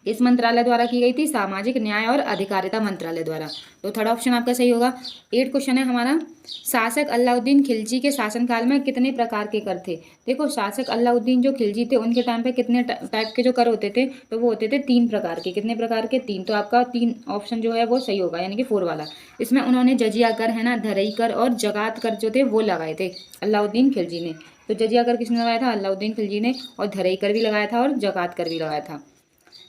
इस मंत्रालय द्वारा की गई थी? सामाजिक न्याय और अधिकारिता मंत्रालय द्वारा। तो थर्ड ऑप्शन आपका सही होगा। 8 क्वेश्चन है हमारा। शासक अलाउद्दीन खिलजी के शासनकाल में कितने प्रकार के कर थे? देखो शासक अलाउद्दीन जो खिलजी थे उनके टाइम पे कितने टाइप के जो कर होते थे? तो वो होते थे 3 प्रकार के। कितने प्रकार के? 3। तो आपका 3 ऑप्शन जो है वो सही होगा, यानी कि 4 वाला। इसमें उन्होंने जजिया कर, है ना, धरई कर और जगात कर जो थे वो लगाए थे अलाउद्दीन खिलजी ने। तो जजिया कर किसने लगाया था? अलाउद्दीन खिलजी ने। और धरई कर भी लगाया था और जगात कर भी लगाया था।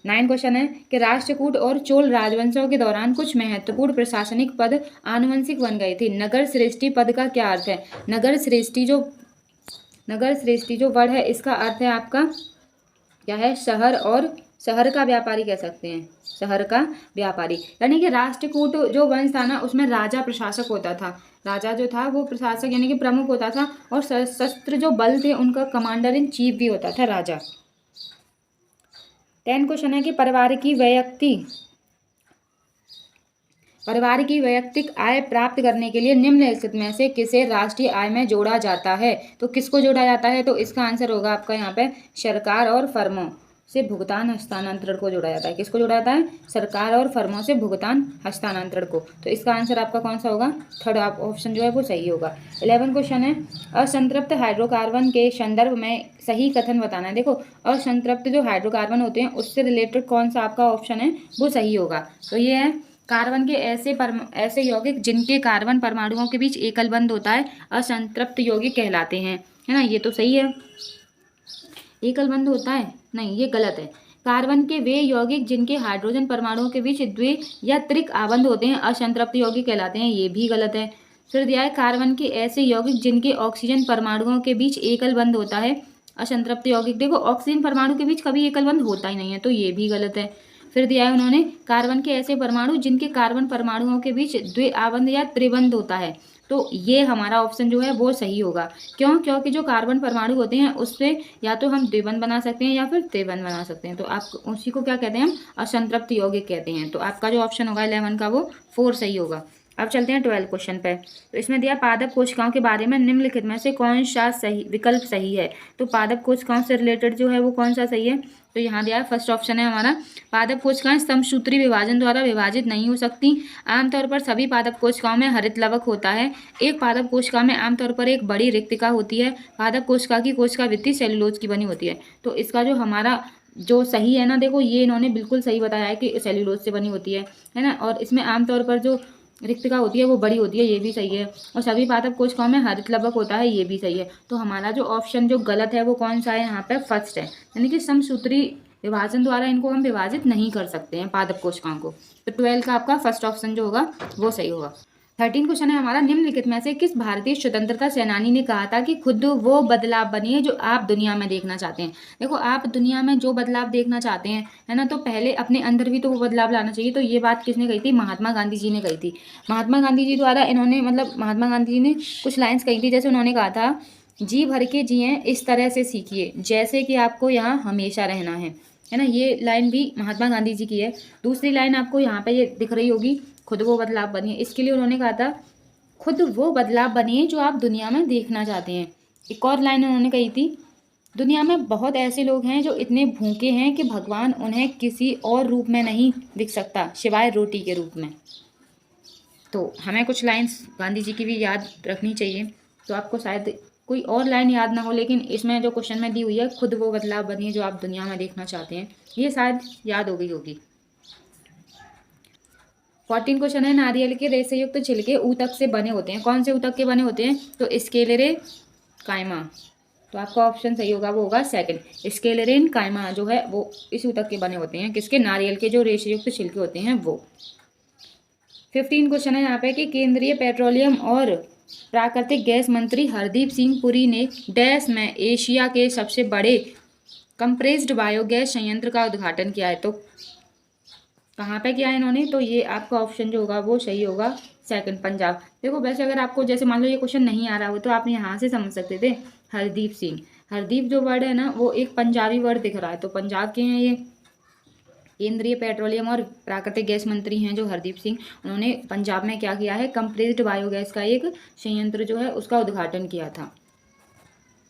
9 क्वेश्चन है कि राष्ट्रकूट और चोल राजवंशों के दौरान कुछ महत्वपूर्ण प्रशासनिक पद आनुवंशिक बन गए थे। नगर श्रेष्ठी पद का क्या अर्थ है? नगर श्रेष्ठी जो वर्ड है इसका अर्थ है आपका क्या है? शहर, और शहर का व्यापारी कह सकते हैं, शहर का व्यापारी। यानी कि राष्ट्रकूट जो वंश था ना उसमें राजा प्रशासक होता था। राजा जो था वो प्रशासक यानी कि प्रमुख होता था, और सशस्त्र जो बल थे उनका कमांडर इन चीफ भी होता था राजा। 10 क्वेश्चन है कि परिवार की वैयक्तिक आय प्राप्त करने के लिए निम्नलिखित में से किसे राष्ट्रीय आय में जोड़ा जाता है? तो किसको जोड़ा जाता है? तो इसका आंसर होगा आपका यहाँ पे सरकार और फर्मों से भुगतान हस्तांतरण को जोड़ा जाता है। किसको जोड़ा जाता है? सरकार और फर्मों से भुगतान हस्तांतरण को। तो इसका आंसर आपका कौन सा होगा? थर्ड ऑप्शन जो है वो सही होगा। 11 क्वेश्चन है असंतृप्त हाइड्रोकार्बन के संदर्भ में सही कथन बताना है। देखो असंतृप्त जो हाइड्रोकार्बन होते हैं उससे रिलेटेड कौन सा आपका ऑप्शन है वो सही होगा। तो ये है कार्बन के ऐसे यौगिक जिनके कार्बन परमाणुओं के बीच एकल बंध होता है असंतृप्त यौगिक कहलाते हैं, है ना। ये तो सही है। एकल बंध होता है? नहीं, ये गलत है। कार्बन के वे यौगिक जिनके हाइड्रोजन परमाणुओं के बीच द्वि या त्रिक आबंध होते हैं असंतृप्त यौगिक कहलाते हैं। ये भी गलत है। फिर दिया है कार्बन के ऐसे यौगिक जिनके ऑक्सीजन परमाणुओं के बीच एकल बंध होता है असंतृप्त यौगिक। देखो ऑक्सीजन परमाणु के बीच कभी एकल बंध होता ही नहीं है, तो ये भी गलत है। फिर दिया है उन्होंने कार्बन के ऐसे परमाणु जिनके कार्बन परमाणुओं के बीच द्विआबंध या त्रिबंध होता है। तो ये हमारा ऑप्शन जो है वो सही होगा। क्यों? क्योंकि जो कार्बन परमाणु होते हैं उससे या तो हम द्विबंध बना सकते हैं या फिर त्रिबंध बना सकते हैं। तो आप उसी को क्या कहते हैं? हम असंतृप्त यौगिक कहते हैं। तो आपका जो ऑप्शन होगा 11 का वो 4 सही होगा। अब चलते हैं 12 क्वेश्चन पे। तो इसमें दिया पादप कोशिकाओं के बारे में निम्नलिखित में से कौन सा सही विकल्प सही है? तो पादप कोशिकाओं से रिलेटेड जो है वो कौन सा सही है? तो यहाँ दिया फर्स्ट ऑप्शन है हमारा पादप कोशिकाएं समसूत्री विभाजन द्वारा विभाजित नहीं हो सकती। आमतौर पर सभी पादप कोशिकाओं में हरित लवक होता है। एक पादप कोशिका में आमतौर पर एक बड़ी रिक्तिका होती है। पादप कोशिका की कोशिका भित्ति सेलुलोज की बनी होती है। तो इसका जो हमारा जो सही है ना, देखो ये इन्होंने बिल्कुल सही बताया है कि सेलुलोज से बनी होती है ना। और इसमें आमतौर पर जो रिक्तिका होती है वो बड़ी होती है, ये भी सही है। और सभी पादप कोशिकाओं में हरित लवक होता है, ये भी सही है। तो हमारा जो ऑप्शन जो गलत है वो कौन सा है? यहाँ पे फर्स्ट है, यानी कि समसूत्री विभाजन द्वारा इनको हम विभाजित नहीं कर सकते हैं पादप कोशिकाओं को। तो 12 का आपका फर्स्ट ऑप्शन जो होगा वो सही होगा। 13 क्वेश्चन है हमारा निम्नलिखित में से किस भारतीय स्वतंत्रता सेनानी ने कहा था कि खुद वो बदलाव बनिए जो आप दुनिया में देखना चाहते हैं। देखो आप दुनिया में जो बदलाव देखना चाहते हैं, है ना, तो पहले अपने अंदर भी तो वो बदलाव लाना चाहिए। तो ये बात किसने कही थी? महात्मा गांधी जी ने कही थी। महात्मा गांधी जी द्वारा इन्होंने महात्मा गांधी जी ने कुछ लाइन्स कही थी। जैसे उन्होंने कहा था जी भर के जिए इस तरह से सीखिए जैसे कि आपको यहाँ हमेशा रहना है ना। ये लाइन भी महात्मा गांधी जी की है। दूसरी लाइन आपको यहाँ पे ये दिख रही होगी, खुद वो बदलाव बनिए। इसके लिए उन्होंने कहा था खुद वो बदलाव बनिए जो आप दुनिया में देखना चाहते हैं। एक और लाइन उन्होंने कही थी दुनिया में बहुत ऐसे लोग हैं जो इतने भूखे हैं कि भगवान उन्हें किसी और रूप में नहीं दिख सकता सिवाय रोटी के रूप में। तो हमें कुछ लाइंस गांधी जी की भी याद रखनी चाहिए। तो आपको शायद कोई और लाइन याद ना हो, लेकिन इसमें जो क्वेश्चन में दी हुई है, खुद वो बदलाव बनिए जो आप दुनिया में देखना चाहते हैं, ये शायद याद हो गई होगी। 14 क्वेश्चन है, नारियल के रेशे युक्त छिलके ऊतक से बने होते हैं। कौन से ऊतक के बने होते हैं? तो स्केलेरे कायमा। तो आपका ऑप्शन सही होगा, वो होगा सेकंड, स्केलेरेन कायमा जो है वो इस ऊतक के बने होते हैं। किसके? नारियल के जो रेशे युक्त छिलके होते हैं वो। 15 क्वेश्चन है यहाँ पे कि केंद्रीय पेट्रोलियम और प्राकृतिक गैस मंत्री हरदीप सिंह पुरी ने डैश में एशिया के सबसे बड़े कंप्रेस्ड बायोगैस संयंत्र का उद्घाटन किया है। तो कहाँ पे किया है इन्होंने? तो ये आपका ऑप्शन जो होगा वो सही होगा, सेकंड, पंजाब। देखो वैसे अगर आपको जैसे मान लो ये क्वेश्चन नहीं आ रहा हो तो आप यहाँ से समझ सकते थे हरदीप सिंह। हरदीप जो वर्ड है ना वो एक पंजाबी वर्ड दिख रहा है, तो पंजाब के हैं ये। केंद्रीय पेट्रोलियम और प्राकृतिक गैस मंत्री हैं जो हरदीप सिंह, उन्होंने पंजाब में क्या किया है? कंप्रेस्ड बायोगैस का एक संयंत्र जो है उसका उद्घाटन किया था।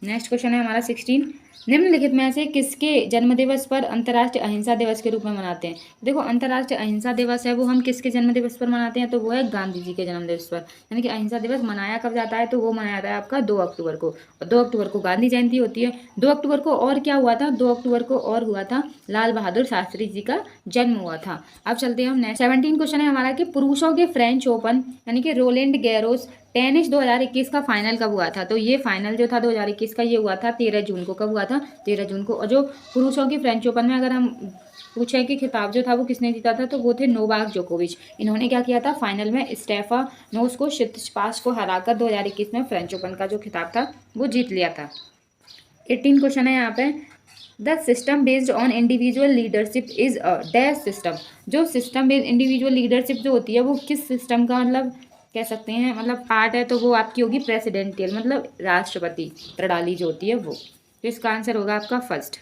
नेक्स्ट क्वेश्चन है हमारा 16, निम्नलिखित में से किसके जन्मदिवस पर अंतर्राष्ट्रीय अहिंसा दिवस के रूप में मनाते हैं? देखो अंतर्राष्ट्रीय अहिंसा दिवस है वो हम किसके जन्मदिवस पर मनाते हैं? तो वो है गांधी जी के जन्मदिवस पर। यानी कि अहिंसा दिवस मनाया कब जाता है? तो वो मनाया जाता है आपका 2 अक्टूबर को, और 2 अक्टूबर को गांधी जयंती होती है। 2 अक्टूबर को और क्या हुआ था? 2 अक्टूबर को और हुआ था लाल बहादुर शास्त्री जी का जन्म हुआ था। अब चलते हैं हम नेक्स्ट 17 क्वेश्चन है हमारा कि पुरुषों के फ्रेंच ओपन यानी कि रोलैंड गैरोस टेनिस 2021 का फाइनल कब हुआ था? तो ये फाइनल जो था 2021 का ये हुआ था 13 जून को। कब हुआ था? 13 जून को। और जो पुरुषों की फ्रेंच ओपन में अगर हम पूछे कि खिताब जो था वो किसने जीता था, तो वो थे नोवाक जोकोविच। इन्होंने क्या किया था? फाइनल में स्टेफानोस को सित्सिपास को हराकर 2021 में फ्रेंच ओपन का जो खिताब था वो जीत लिया था। 18 क्वेश्चन है यहाँ पे, the system based on individual leadership is a dash system. जो सिस्टम बेस्ड इंडिविजुअल लीडरशिप जो होती है वो किस सिस्टम का मतलब कह सकते हैं मतलब पार्ट है? तो वो आपकी होगी प्रेसिडेंटियल, मतलब राष्ट्रपति प्रणाली जो होती है वो। तो इसका आंसर होगा आपका फर्स्ट।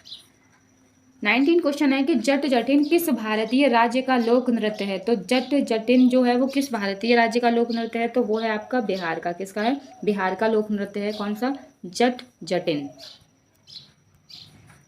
19 क्वेश्चन है कि जट जटिन किस भारतीय राज्य का लोक नृत्य है? तो जट जटिन जो है वो किस भारतीय राज्य का लोक नृत्य है? तो वो है आपका बिहार का। किसका है? बिहार का लोक नृत्य है। कौन सा? जट जटिन।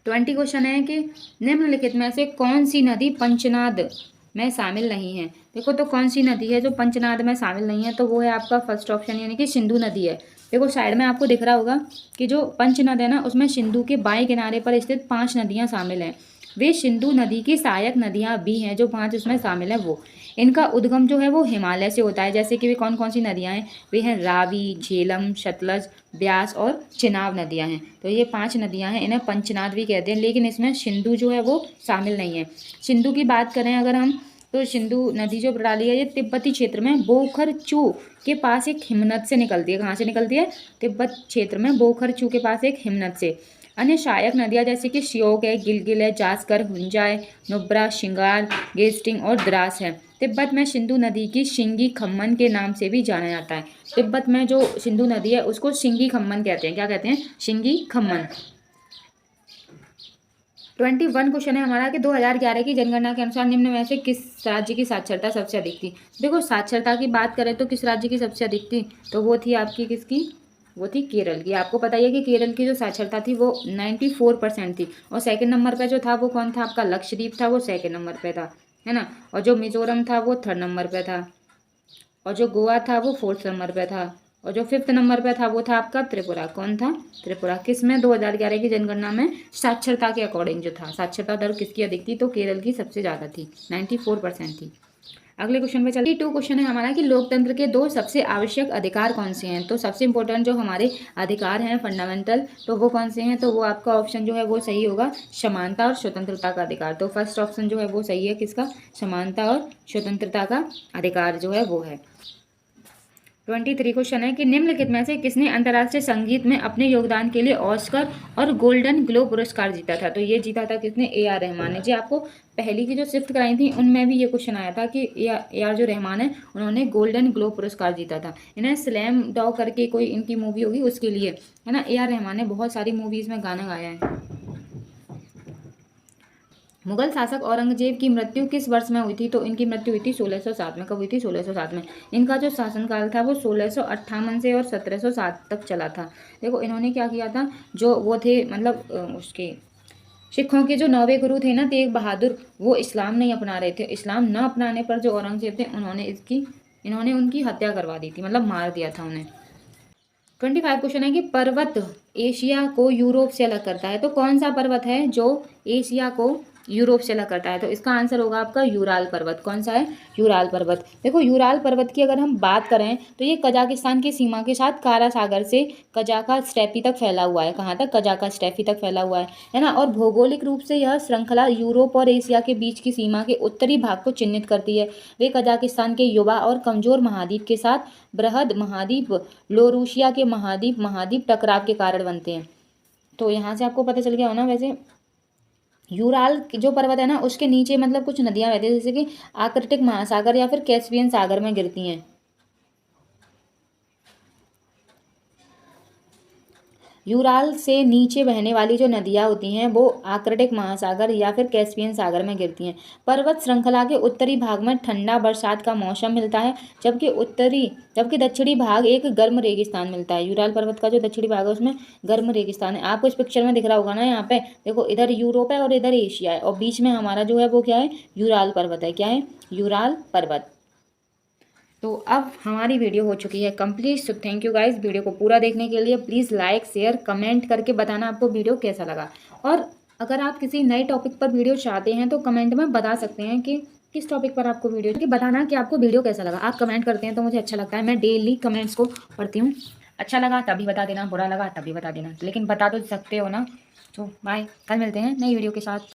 20 क्वेश्चन है कि निम्नलिखित में से कौन सी नदी पंचनाद में शामिल नहीं है? देखो तो कौन सी नदी है जो पंचनाद में शामिल नहीं है? तो वो है आपका फर्स्ट ऑप्शन यानी कि सिंधु नदी है। देखो साइड में आपको दिख रहा होगा कि जो पंचनद है ना उसमें सिंधु के बाएं किनारे पर स्थित 5 नदियां शामिल हैं। वे सिंधु नदी की सहायक नदियां भी हैं जो 5 उसमें शामिल है वो। इनका उद्गम जो है वो हिमालय से होता है। जैसे कि वे कौन कौन सी नदियां हैं? वे हैं रावी, झेलम, सतलज, ब्यास और चिनाब नदियां हैं। तो ये 5 नदियां हैं, इन्हें पंचनाद भी कहते हैं, लेकिन इसमें सिंधु जो है वो शामिल नहीं है। सिंधु की बात करें अगर हम, तो सिंधु नदी जो प्रणाली है ये तिब्बती क्षेत्र में बोखरचू के पास एक हिमनद से निकलती है। कहाँ से निकलती है? तिब्बत क्षेत्र में बोखरचू के पास एक हिमनद से। अन्य सहायक नदियाँ जैसे कि श्योक है, गिलगिल है, जास्कर, हुंजा है, नुब्रा, शिंगार, गेस्टिंग और द्रास है। तिब्बत में सिंधु नदी की शिंगी खम्मन के नाम से भी जाना जाता है। तिब्बत में जो सिंधु नदी है उसको शिंगी खम्मन कहते हैं। क्या कहते हैं? शिंगी खम्मन। 21 क्वेश्चन है हमारा कि 2011 की जनगणना के अनुसार निम्न में से किस राज्य की साक्षरता सबसे अधिक थी? देखो साक्षरता की बात करें तो किस राज्य की सबसे अधिक थी? तो वो थी आपकी किसकी? वो थी केरल की। आपको पता ही है कि केरल की जो साक्षरता थी वो 94% थी। और सेकंड नंबर पे जो था वो कौन था? आपका लक्षद्वीप था, वो सेकंड नंबर पे था, है ना। और जो मिजोरम था वो थर्ड नंबर पे था, और जो गोवा था वो फोर्थ नंबर पे था, और जो 5th नंबर पे था वो था आपका त्रिपुरा। कौन था? त्रिपुरा। किस में? 2011 की जनगणना में साक्षरता के अकॉर्डिंग जो था, साक्षरता दर किसकी अधिक थी? तो केरल की सबसे ज़्यादा थी, 94% थी। अगले क्वेश्चन पे चलिए। 2 क्वेश्चन है हमारा कि लोकतंत्र के 2 सबसे आवश्यक अधिकार कौन से हैं? तो सबसे इंपॉर्टेंट जो हमारे अधिकार हैं फंडामेंटल, तो वो कौन से हैं? तो वो आपका ऑप्शन जो है वो सही होगा, समानता और स्वतंत्रता का अधिकार। तो फर्स्ट ऑप्शन जो है वो सही है, किसका? समानता और स्वतंत्रता का अधिकार जो है वो है। 23 क्वेश्चन है कि निम्नलिखित में से किसने अंतर्राष्ट्रीय संगीत में अपने योगदान के लिए ऑस्कर और गोल्डन ग्लोब पुरस्कार जीता था? तो ये जीता था किसने? AR रहमान ने। जी आपको पहली की जो शिफ्ट कराई थी उनमें भी ये क्वेश्चन आया था कि AR जो रहमान है उन्होंने गोल्डन ग्लोब पुरस्कार जीता था। इन्हें स्लैम डॉग करके कोई इनकी मूवी होगी उसके लिए, है ना। AR रहमान ने बहुत सारी मूवीज में गाना गाया है। मुगल शासक औरंगजेब की मृत्यु किस वर्ष में हुई थी? तो इनकी मृत्यु हुई थी 1607 में। कब हुई थी? 1607 में। इनका जो शासनकाल था वो 1658 से और 1707 तक चला था। देखो इन्होंने क्या किया था, जो वो थे मतलब उसके सिखों के जो 9वें गुरु थे ना तेग बहादुर, वो इस्लाम नहीं अपना रहे थे। इस्लाम न अपनाने पर जो औरंगजेब थे इन्होंने उनकी हत्या करवा दी थी, मतलब मार दिया था उन्हें। 25 क्वेश्चन है कि पर्वत एशिया को यूरोप से अलग करता है। तो कौन सा पर्वत है जो एशिया को यूरोप से अलग करता है? तो इसका आंसर होगा आपका यूराल पर्वत। कौन सा है? यूराल पर्वत। देखो यूराल पर्वत की अगर हम बात करें तो ये कजाकिस्तान की सीमा के साथ कारा सागर से कजाका स्टेपी तक फैला हुआ है। कहाँ तक? कजाका स्टेपी तक फैला हुआ है ना। और भौगोलिक रूप से यह श्रृंखला यूरोप और एशिया के बीच की सीमा के उत्तरी भाग को चिन्हित करती है। वे कजाकिस्तान के युवा और कमजोर महाद्वीप के साथ बृहद महाद्वीप लोरूशिया के महाद्वीप टकराव के कारण बनते हैं। तो यहाँ से आपको पता चल गया हो ना। वैसे यूराल जो पर्वत है ना उसके नीचे मतलब कुछ नदियाँ बहती हैं, जैसे कि आर्कटिक महासागर या फिर कैस्पियन सागर में गिरती हैं। यूराल से नीचे बहने वाली जो नदियाँ होती हैं वो आर्कटिक महासागर या फिर कैस्पियन सागर में गिरती हैं। पर्वत श्रृंखला के उत्तरी भाग में ठंडा बरसात का मौसम मिलता है, जबकि दक्षिणी भाग एक गर्म रेगिस्तान मिलता है। यूराल पर्वत का जो दक्षिणी भाग है उसमें गर्म रेगिस्तान है। आपको इस पिक्चर में दिख रहा होगा ना, यहाँ पे देखो इधर यूरोप है और इधर एशिया है और बीच में हमारा जो है वो क्या है? यूराल पर्वत है। क्या है? यूराल पर्वत। तो अब हमारी वीडियो हो चुकी है complete. So thank you guys video को पूरा देखने के लिए। प्लीज़ लाइक शेयर कमेंट करके बताना आपको वीडियो कैसा लगा। और अगर आप किसी नए टॉपिक पर वीडियो चाहते हैं तो कमेंट में बता सकते हैं कि किस टॉपिक पर आपको वीडियो, कि बताना कि आपको वीडियो कैसा लगा। आप कमेंट करते हैं तो मुझे अच्छा लगता है, मैं डेली कमेंट्स को पढ़ती हूँ। अच्छा लगा तभी बता देना, बुरा लगा तभी बता देना, लेकिन बता तो सकते हो ना। तो बाय, कल मिलते हैं नई वीडियो के साथ।